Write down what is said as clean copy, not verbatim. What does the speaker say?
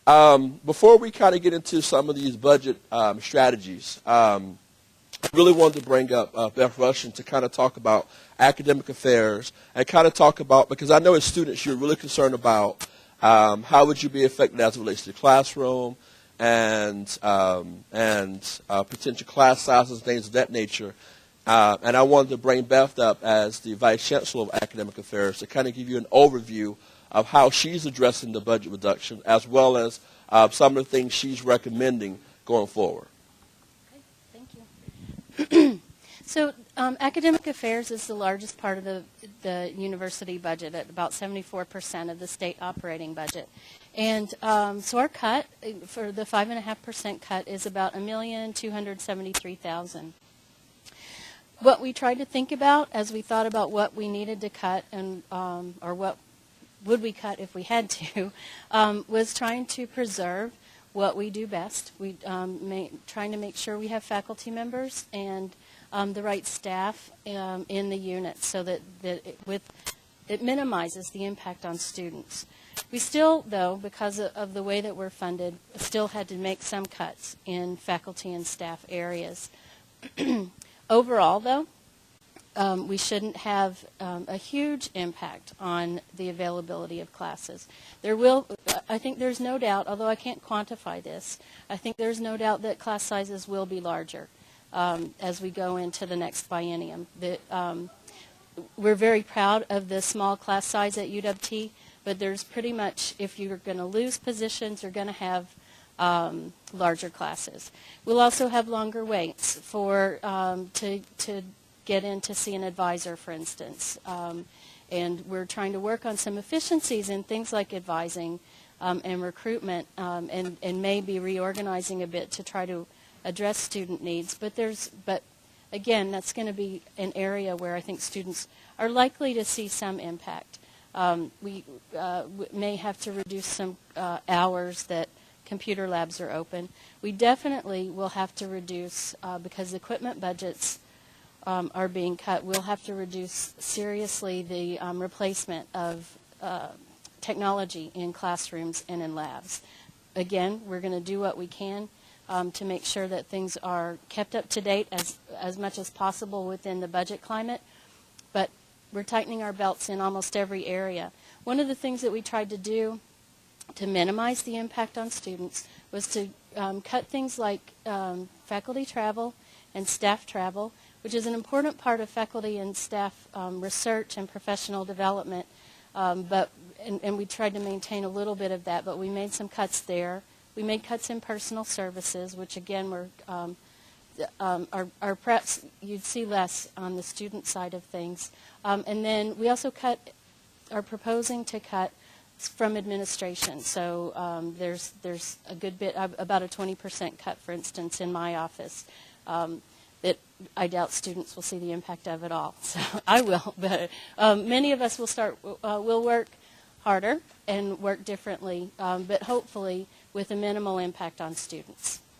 Before we kind of get into some of these budget strategies, I really wanted to bring up Beth Russian to kind of talk about academic affairs and kind of talk about, because I know as students you're really concerned about how would you be affected as it relates to the classroom and potential class sizes, things of that nature. And I wanted to bring Beth up as the Vice Chancellor of Academic Affairs to kind of give you an overview of how she's addressing the budget reduction, as well as some of the things she's recommending going forward. Okay, thank you. So academic affairs is the largest part of the university budget at about 74% of the state operating budget. And so our cut for the 5.5% cut is about $1,273,000. What we tried to think about as we thought about what we needed to cut and or what would we cut if we had to, was trying to preserve what we do best. We trying to make sure we have faculty members and the right staff in the unit so that it minimizes the impact on students. We still, though, because of the way that we're funded, still had to make some cuts in faculty and staff areas. Overall, though, we shouldn't have a huge impact on the availability of classes. I think there's no doubt, although I can't quantify this, I think there's no doubt that class sizes will be larger as we go into the next biennium. We're very proud of the small class size at UWT, but there's pretty much, if you're going to lose positions, you're going to have larger classes. We'll also have longer waits for to get in to see an advisor, for instance. And we're trying to work on some efficiencies in things like advising and recruitment and maybe reorganizing a bit to try to address student needs. But again, that's going to be an area where I think students are likely to see some impact. We may have to reduce some hours that computer labs are open. We definitely will have to reduce, because equipment budgets are being cut, we'll have to reduce seriously the replacement of technology in classrooms and in labs. Again, we're going to do what we can to make sure that things are kept up to date as much as possible within the budget climate, but we're tightening our belts in almost every area. One of the things that we tried to do to minimize the impact on students was to cut things like faculty travel and staff travel, which is an important part of faculty and staff research and professional development. And we tried to maintain a little bit of that, but we made some cuts there. We made cuts in personal services, which again are perhaps you'd see less on the student side of things. And then we also are proposing to cut from administration. So there's a good bit, about a 20% cut, for instance, in my office. That I doubt students will see the impact of at all. So I will, but many of us will work harder and work differently, but hopefully with a minimal impact on students.